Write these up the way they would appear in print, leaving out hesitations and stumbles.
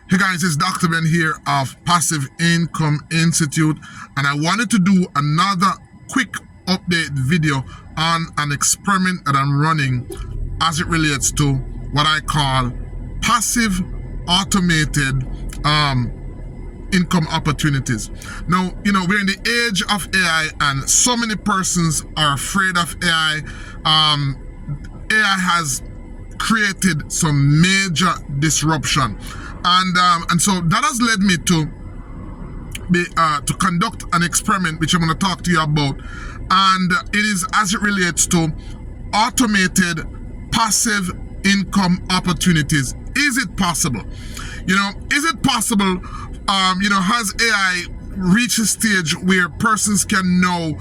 Hey guys, it's Dr. Ben here of Passive Income Institute, and I wanted to do another quick update video on an experiment that I'm running as it relates to what I call passive automated income opportunities. Now, we're in the age of AI, and so many persons are afraid of AI. AI has created some major disruption, and so that has led me to conduct an experiment which I'm going to talk to you about, and it is as it relates to automated passive income opportunities. Is it possible? Is it possible? Has AI reached a stage where persons can now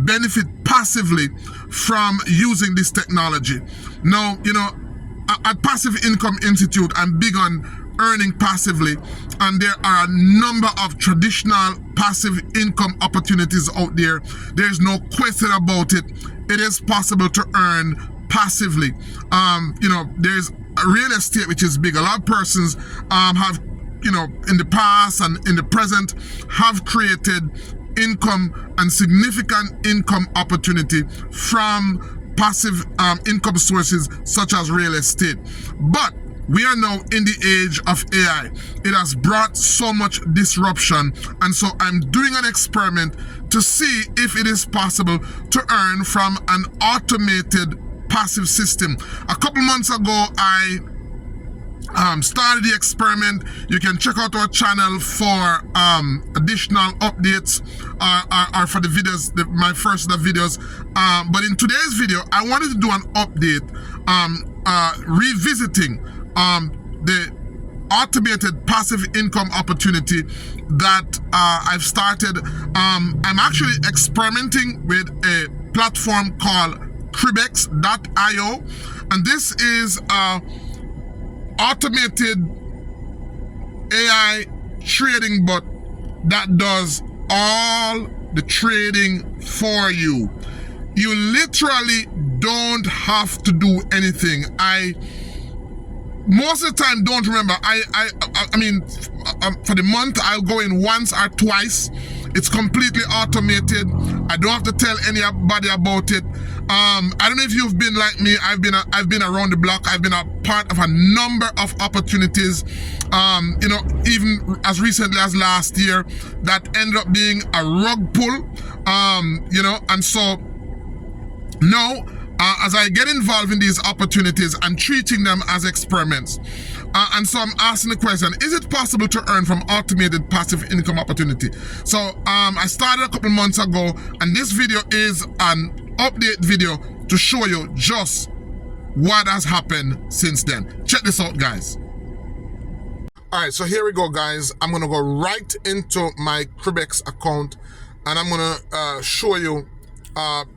benefit passively from using this technology? Now, at Passive Income Institute, I'm big on earning passively, and there are a number of traditional passive income opportunities out there. There's no question about it. It is possible to earn passively. There's real estate, which is big. A lot of persons have, in the past and in the present, have created income and significant income opportunity from passive income sources such as real estate. But we are now in the age of AI. It has brought so much disruption, and so I'm doing an experiment to see if it is possible to earn from an automated passive system. A couple months ago, I started the experiment. You can check out our channel for additional updates or for the videos, my first videos. But in today's video, I wanted to do an update revisiting the automated passive income opportunity that I've started. I'm actually experimenting with a platform called Cribex.io, and this is automated AI trading bot that does all the trading for you. You literally don't have to do anything. I most of the time don't remember. I mean, for the month I'll go in once or twice. It's completely automated. I don't have to tell anybody about it. I don't know if you've been like me. I've been around the block. I've been a part of a number of opportunities, even as recently as last year, that ended up being a rug pull, and so now, as I get involved in these opportunities, I'm treating them as experiments. And so I'm asking the question, is it possible to earn from automated passive income opportunity? So I started a couple months ago, and this video is an update video to show you just what has happened since then. Check this out, guys. All right, so here we go, guys. I'm going to go right into my Cribex account, and I'm going to show you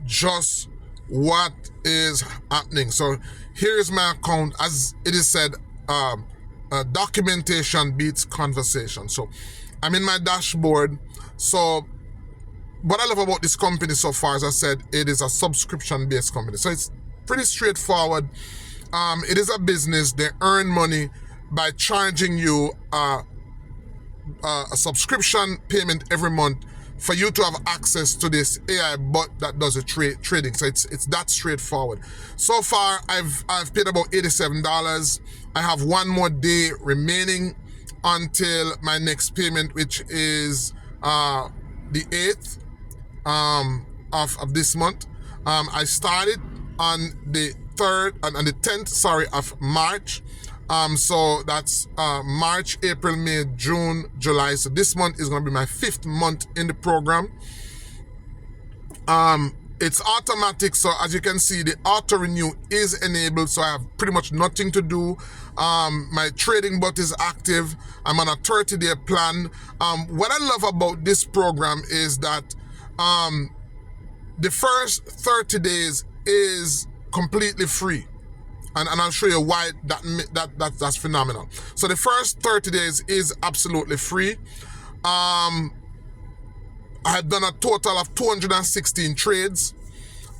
just what is happening. So here is my account. As it is said, documentation beats conversation. So I'm in my dashboard. So what I love about this company so far, as I said, it is a subscription-based company. So it's pretty straightforward. It is a business. They earn money by charging you a subscription payment every month for you to have access to this AI bot that does the trading. So it's that straightforward. So far, I've paid about $87. I have one more day remaining until my next payment, which is the 8th of this month. I started on the 10th, of March. So that's March, April, May, June, July. So this month is going to be my 5th month in the program. It's automatic, so as you can see, the auto renew is enabled, so I have pretty much nothing to do. My trading bot is active. I'm on a 30-day plan. What I love about this program is that the first 30 days is completely free. And I'll show you why that's phenomenal. So the first 30 days is absolutely free. I have done a total of 216 trades.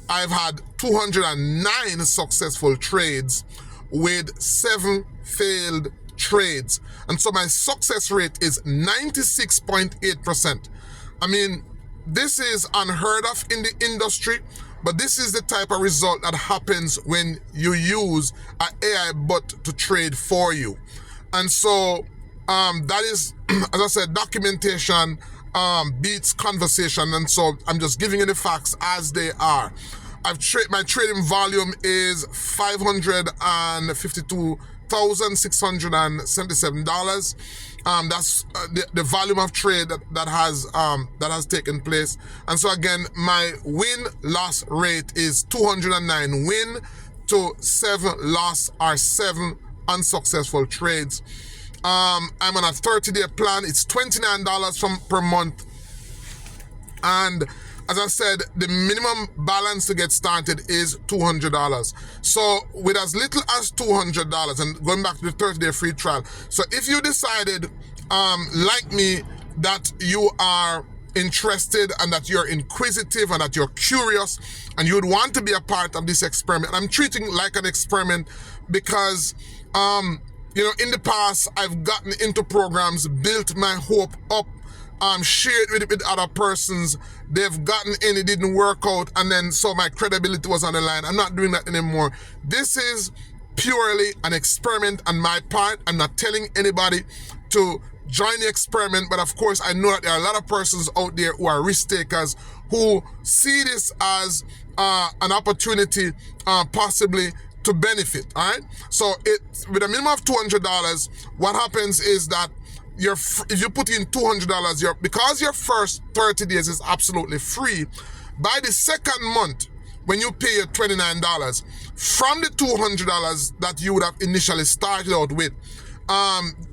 I've had 209 successful trades with 7 failed trades. And so my success rate is 96.8%. I mean, this is unheard of in the industry, but this is the type of result that happens when you use an AI bot to trade for you. And so that is, as I said, documentation beats conversation. And so I'm just giving you the facts as they are. My trading volume is $552,677. That's the volume of trade that has taken place. And so again, my win-loss rate is 209 win to 7 loss, or 7 unsuccessful trades. I'm on a 30-day plan. It's $29 per month. And as I said, the minimum balance to get started is $200. So with as little as $200, and going back to the 30-day free trial. So if you decided, like me, that you are interested and that you're inquisitive and that you're curious and you would want to be a part of this experiment, I'm treating it like an experiment because, in the past, I've gotten into programs, built my hope up, shared it with other persons. They've gotten in, it didn't work out, and then so my credibility was on the line. I'm not doing that anymore. This is purely an experiment on my part. I'm not telling anybody to join the experiment, but of course I know that there are a lot of persons out there who are risk takers who see this as an opportunity possibly to benefit. All right, so with a minimum of $200, what happens is that if you put in $200, because your first 30 days is absolutely free, by the second month, when you pay your $29, from the $200 that you would have initially started out with,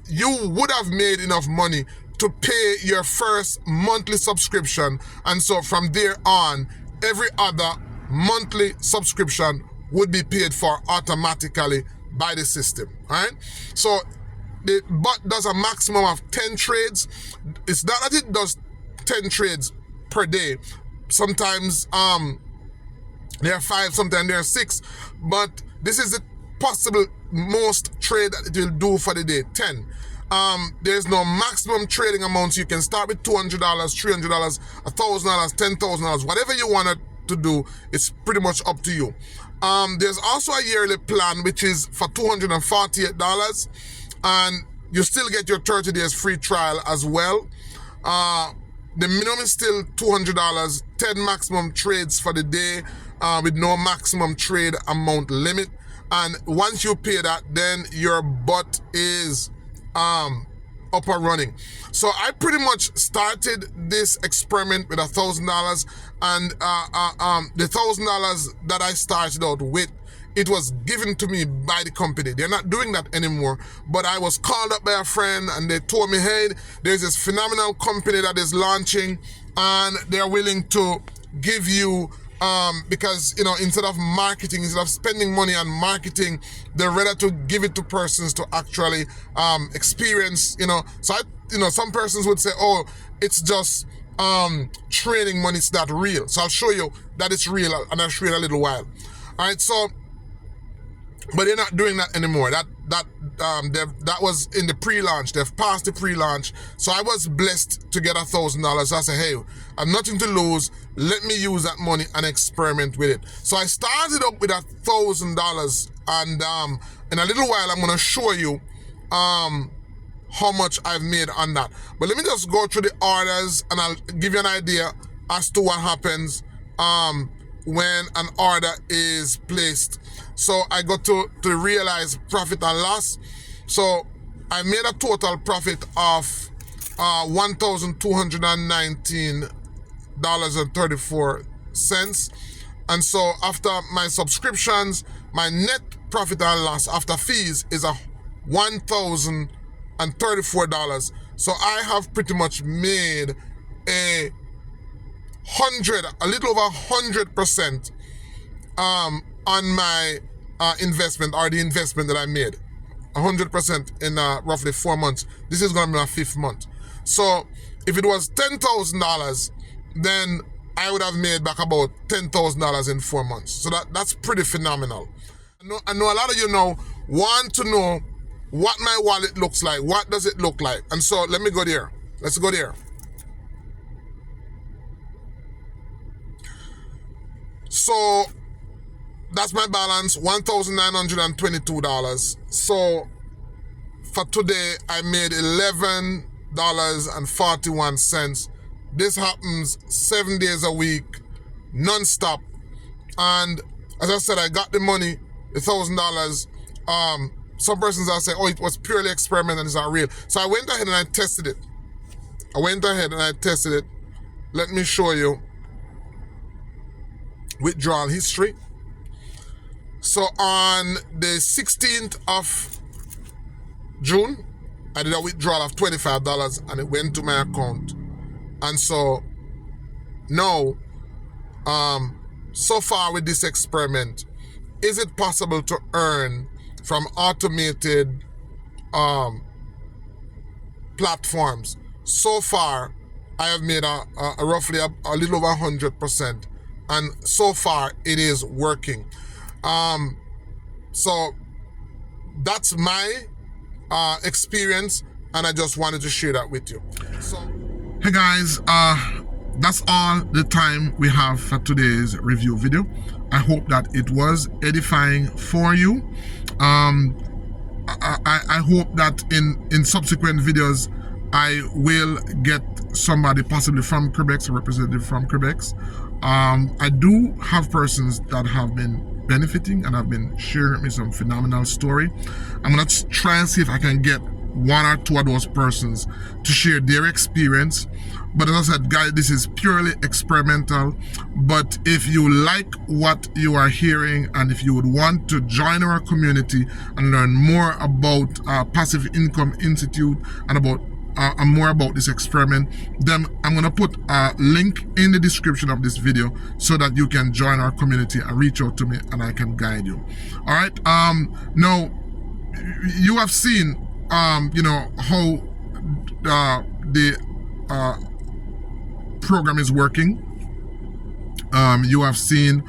you would have made enough money to pay your first monthly subscription. And so from there on, every other monthly subscription would be paid for automatically by the system. All right, so the bot does a maximum of 10 trades. It's not that it does 10 trades per day. Sometimes there are 5, sometimes there are 6, but this is the possible most trade that it will do for the day, 10. There's no maximum trading amounts. You can start with $200, $300, $1,000, $10,000, whatever you want to do. It's pretty much up to you. There's also a yearly plan, which is for $248, and you still get your 30 days free trial as well. The minimum is still $200, 10 maximum trades for the day, with no maximum trade amount limit. And once you pay that, then your bot is up and running. So I pretty much started this experiment with $1,000, and the $1,000 that I started out with, it was given to me by the company. They're not doing that anymore, but I was called up by a friend and they told me, hey, there's this phenomenal company that is launching and they're willing to give you, because, instead of marketing, instead of spending money on marketing, they're ready to give it to persons to actually experience, So some persons would say, oh, it's just training money, it's not real. So I'll show you that it's real, and I'll show you in a little while. All right, so, but they're not doing that anymore. That was in the pre-launch. They've passed the pre-launch. So I was blessed to get $1,000. So I said, hey, I've nothing to lose. Let me use that money and experiment with it. So I started up with $1,000, and in a little while I'm going to show you how much I've made on that. But let me just go through the orders and I'll give you an idea as to what happens when an order is placed. So I got to realize profit and loss. So I made a total profit of $1,219.34. And so after my subscriptions, my net profit and loss after fees is $1,034. So I have pretty much made a little over 100% on my investment, or the investment that I made. 100% in roughly 4 months. This is going to be my 5th month. So if it was $10,000, then I would have made back about $10,000 in 4 months. So that's pretty phenomenal. I know a lot of you now want to know what my wallet looks like. What does it look like? And so let me go there. Let's go there. So that's my balance, $1,922. So for today, I made $11.41. This happens 7 days a week, non-stop. And as I said, I got the money, the $1,000. Some persons are saying, oh, it was purely experiment and it's not real. So I went ahead and I tested it. Let me show you withdrawal history. So on the 16th of June, I did a withdrawal of $25 and it went to my account. And so now, so far with this experiment, is it possible to earn from automated platforms? So far, I have made a roughly a little over 100%. And so far, it is working. So that's my experience, and I just wanted to share that with you. So, hey guys, that's all the time we have for today's review video. I hope that it was edifying for you. I hope that in subsequent videos, I will get somebody possibly from Quebec, a representative from Quebec. I do have persons that have been benefiting and have been sharing with me some phenomenal story. I'm gonna try and see if I can get one or two of those persons to share their experience. But as I said, guys, this is purely experimental. But if you like what you are hearing and if you would want to join our community and learn more about Passive Income Institute and about more about this experiment, then I'm going to put a link in the description of this video so that you can join our community and reach out to me and I can guide you. All right. Now, you have seen, you know, how the program is working. You have seen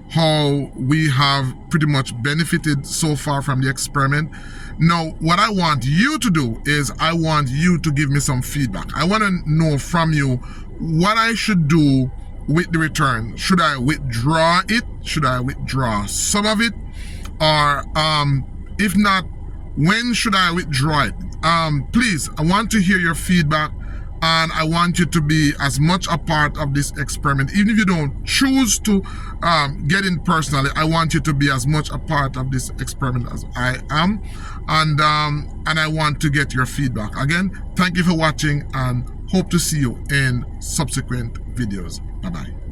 how we have pretty much benefited so far from the experiment. Now, what I want you to do is I want you to give me some feedback. I want to know from you what I should do with the return. Should I withdraw it? Should I withdraw some of it? Or if not, when should I withdraw it? Please, I want to hear your feedback. And I want you to be as much a part of this experiment. Even if you don't choose to get in personally, I want you to be as much a part of this experiment as I am. And I want to get your feedback. Again, thank you for watching and hope to see you in subsequent videos. Bye-bye.